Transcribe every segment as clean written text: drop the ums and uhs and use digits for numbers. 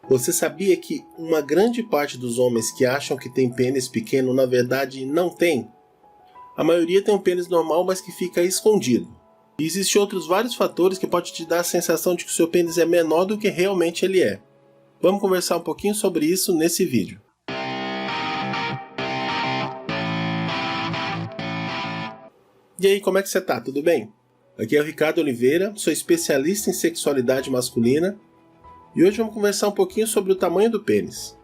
Você sabia que uma grande parte dos homens que acham que tem pênis pequeno, na verdade, não tem? A maioria tem um pênis normal, mas que fica escondido. E existem outros vários fatores que podem te dar a sensação de que o seu pênis é menor do que realmente ele é. Vamos conversar um pouquinho sobre isso nesse vídeo. E aí, como é que você tá? Tudo bem? Aqui é o Ricardo Oliveira, sou especialista em sexualidade masculina e hoje vamos conversar um pouquinho sobre o tamanho do pênis.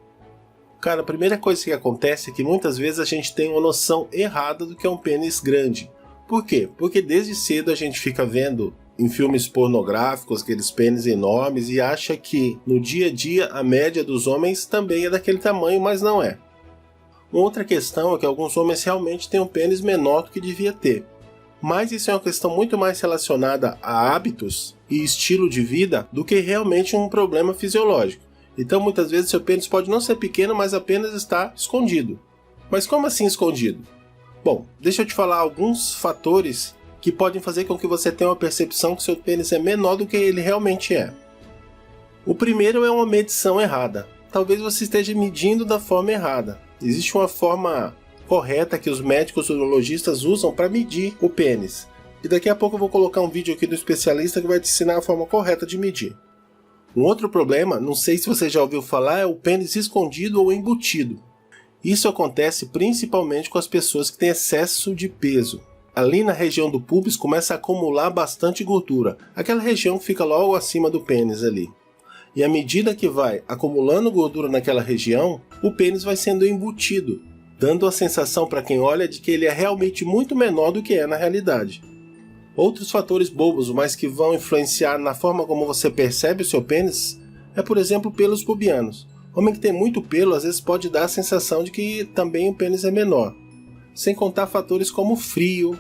Cara, a primeira coisa que acontece é que muitas vezes a gente tem uma noção errada do que é um pênis grande. Por quê? Porque desde cedo a gente fica vendo em filmes pornográficos aqueles pênis enormes e acha que no dia a dia a média dos homens também é daquele tamanho, mas não é. Uma outra questão é que alguns homens realmente têm um pênis menor do que devia ter. Mas isso é uma questão muito mais relacionada a hábitos e estilo de vida do que realmente um problema fisiológico. Então muitas vezes seu pênis pode não ser pequeno, mas apenas está escondido. Mas como assim escondido? Bom, deixa eu te falar alguns fatores que podem fazer com que você tenha uma percepção que seu pênis é menor do que ele realmente é. O primeiro é uma medição errada. Talvez você esteja medindo da forma errada. Existe uma forma correta que os médicos urologistas usam para medir o pênis. E daqui a pouco eu vou colocar um vídeo aqui do especialista que vai te ensinar a forma correta de medir. Um outro problema, não sei se você já ouviu falar, é o pênis escondido ou embutido. Isso acontece principalmente com as pessoas que têm excesso de peso. Ali na região do púbis começa a acumular bastante gordura, aquela região que fica logo acima do pênis ali. E à medida que vai acumulando gordura naquela região, o pênis vai sendo embutido, dando a sensação para quem olha de que ele é realmente muito menor do que é na realidade. Outros fatores bobos, mas que vão influenciar na forma como você percebe o seu pênis, é por exemplo pelos pubianos. Homem que tem muito pelo às vezes pode dar a sensação de que também o pênis é menor. Sem contar fatores como frio,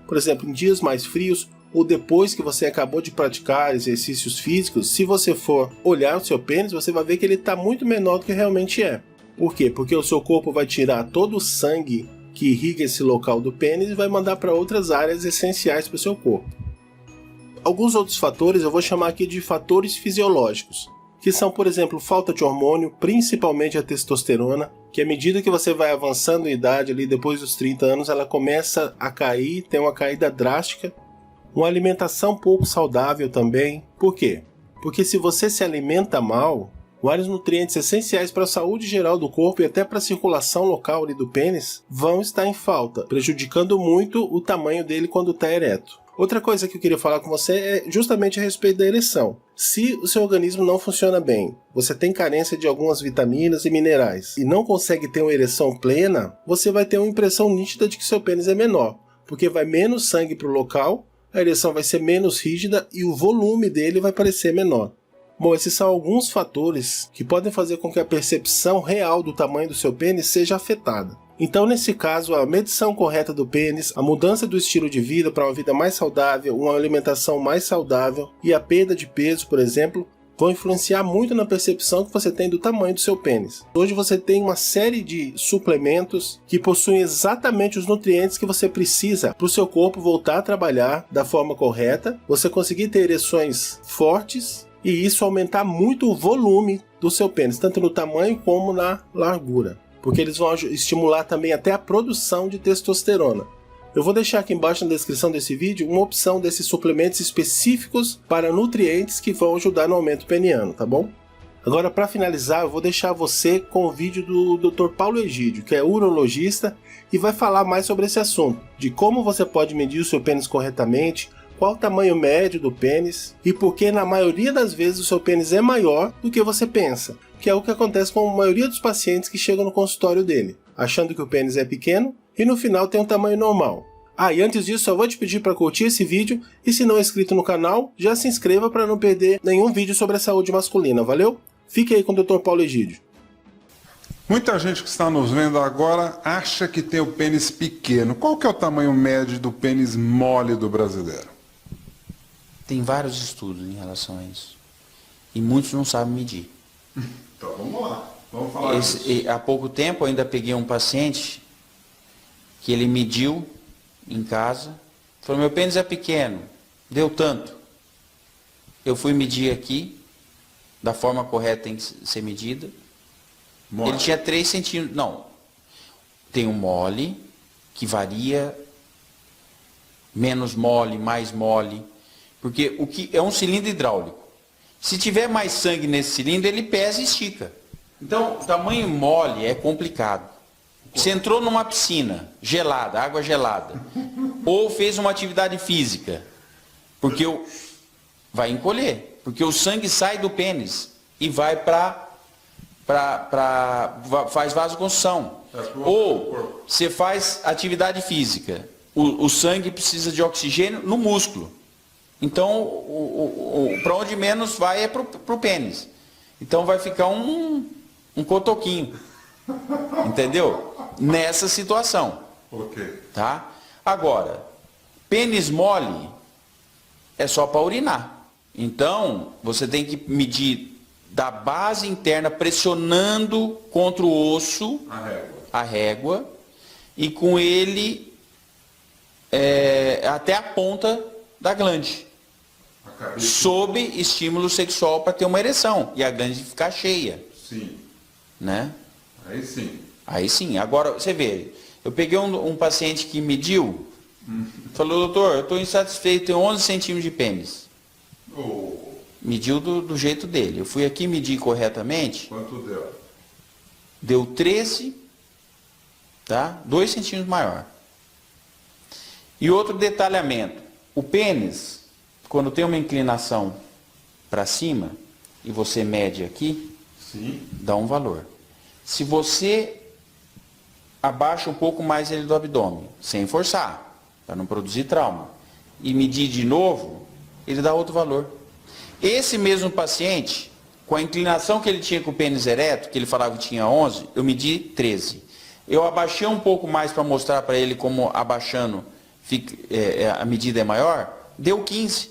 por exemplo, em dias mais frios ou depois que você acabou de praticar exercícios físicos, se você for olhar o seu pênis, você vai ver que ele está muito menor do que realmente é. Por quê? Porque o seu corpo vai tirar todo o sangue que irriga esse local do pênis e vai mandar para outras áreas essenciais para o seu corpo. Alguns outros fatores eu vou chamar aqui de fatores fisiológicos, que são, por exemplo, falta de hormônio, principalmente a testosterona, que à medida que você vai avançando em idade, ali depois dos 30 anos, ela começa a cair, tem uma caída drástica. Uma alimentação pouco saudável também. Por quê? Porque se você se alimenta mal, vários nutrientes essenciais para a saúde geral do corpo e até para a circulação local ali do pênis vão estar em falta, prejudicando muito o tamanho dele quando está ereto. Outra coisa que eu queria falar com você é justamente a respeito da ereção. Se o seu organismo não funciona bem, você tem carência de algumas vitaminas e minerais e não consegue ter uma ereção plena, você vai ter uma impressão nítida de que seu pênis é menor, porque vai menos sangue para o local, a ereção vai ser menos rígida e o volume dele vai parecer menor. Bom, esses são alguns fatores que podem fazer com que a percepção real do tamanho do seu pênis seja afetada. Então, nesse caso, a medição correta do pênis, a mudança do estilo de vida para uma vida mais saudável, uma alimentação mais saudável e a perda de peso, por exemplo, vão influenciar muito na percepção que você tem do tamanho do seu pênis. Hoje você tem uma série de suplementos que possuem exatamente os nutrientes que você precisa para o seu corpo voltar a trabalhar da forma correta, você conseguir ter ereções fortes e isso aumentar muito o volume do seu pênis, tanto no tamanho como na largura. Porque eles vão estimular também até a produção de testosterona. Eu vou deixar aqui embaixo na descrição desse vídeo uma opção desses suplementos específicos para nutrientes que vão ajudar no aumento peniano, tá bom? Agora, para finalizar, eu vou deixar você com o vídeo do Dr. Paulo Egídio, que é urologista e vai falar mais sobre esse assunto, de como você pode medir o seu pênis corretamente, qual o tamanho médio do pênis e por que na maioria das vezes o seu pênis é maior do que você pensa, que é o que acontece com a maioria dos pacientes que chegam no consultório dele, achando que o pênis é pequeno e no final tem um tamanho normal. E antes disso eu vou te pedir para curtir esse vídeo e se não é inscrito no canal, já se inscreva para não perder nenhum vídeo sobre a saúde masculina, valeu? Fique aí com o Dr. Paulo Egídio. Muita gente que está nos vendo agora acha que tem o pênis pequeno. Qual que é o tamanho médio do pênis mole do brasileiro? Tem vários estudos em relação a isso. E muitos não sabem medir. Então vamos lá, vamos falar disso. Há pouco tempo eu ainda peguei um paciente que ele mediu em casa, falou, meu pênis é pequeno, deu tanto. Eu fui medir aqui, da forma correta tem que ser medida. Mole. Ele tinha 3 centímetros. Não. Tem um mole, que varia, menos mole, mais mole. Porque o que é um cilindro hidráulico. Se tiver mais sangue nesse cilindro, ele pesa e estica. Então, o tamanho mole é complicado. Você entrou numa piscina gelada, água gelada, ou fez uma atividade física, porque vai encolher, porque o sangue sai do pênis e vai faz vasoconstrição. Ou você faz atividade física, o sangue precisa de oxigênio no músculo. Então, para onde menos vai é para o pênis. Então vai ficar um cotoquinho. Entendeu? Nessa situação. Ok. Tá? Agora, pênis mole é só para urinar. Então, você tem que medir da base interna, pressionando contra o osso, a régua, e com ele até a ponta da glande. Sob estímulo sexual para ter uma ereção e a glande ficar cheia. Sim. Né? Aí sim. Aí sim. Agora, você vê, eu peguei um paciente que mediu, falou, doutor, eu estou insatisfeito, tenho 11 centímetros de pênis. Oh. Mediu do jeito dele. Eu fui aqui medir corretamente. Quanto deu? Deu 13, tá? 2 centímetros maior. E outro detalhamento. O pênis, quando tem uma inclinação para cima, e você mede aqui, sim, dá um valor. Se você abaixa um pouco mais ele do abdômen, sem forçar, para não produzir trauma, e medir de novo, ele dá outro valor. Esse mesmo paciente, com a inclinação que ele tinha com o pênis ereto, que ele falava que tinha 11, eu medi 13. Eu abaixei um pouco mais para mostrar para ele como abaixando a medida é maior, deu 15.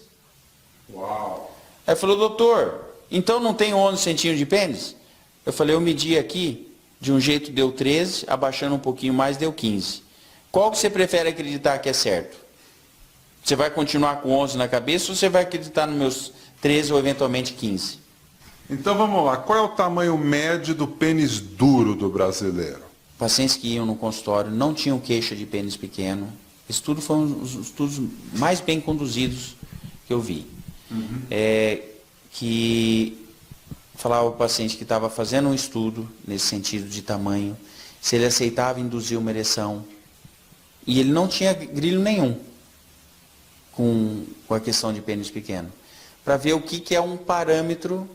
Uau. Aí falou, doutor, então não tem 11 centímetros de pênis? Eu falei, eu medi aqui, de um jeito deu 13, abaixando um pouquinho mais deu 15. Qual que você prefere acreditar que é certo? Você vai continuar com 11 na cabeça ou você vai acreditar nos meus 13 ou eventualmente 15? Então vamos lá, qual é o tamanho médio do pênis duro do brasileiro? Pacientes que iam no consultório não tinham queixa de pênis pequeno. Esse estudo foi um dos estudos mais bem conduzidos que eu vi. Que falava o paciente que estava fazendo um estudo nesse sentido de tamanho, se ele aceitava induzir uma ereção, e ele não tinha grilo nenhum com a questão de pênis pequeno, para ver o que é um parâmetro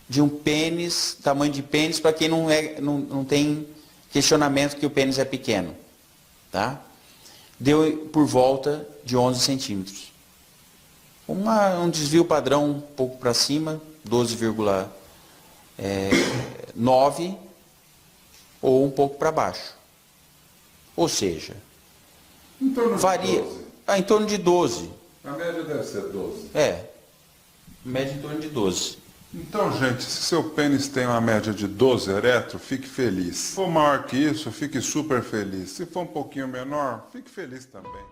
de um pênis, tamanho de pênis, para quem não tem questionamento que o pênis é pequeno. Tá? Deu por volta de 11 centímetros. Um desvio padrão um pouco para cima, 12,9 ou um pouco para baixo. Ou seja, Em torno de varia 12. em torno de 12. A média deve ser 12. Média em torno de 12. Então, gente, se seu pênis tem uma média de 12 ereto, fique feliz. Se for maior que isso, fique super feliz. Se for um pouquinho menor, fique feliz também.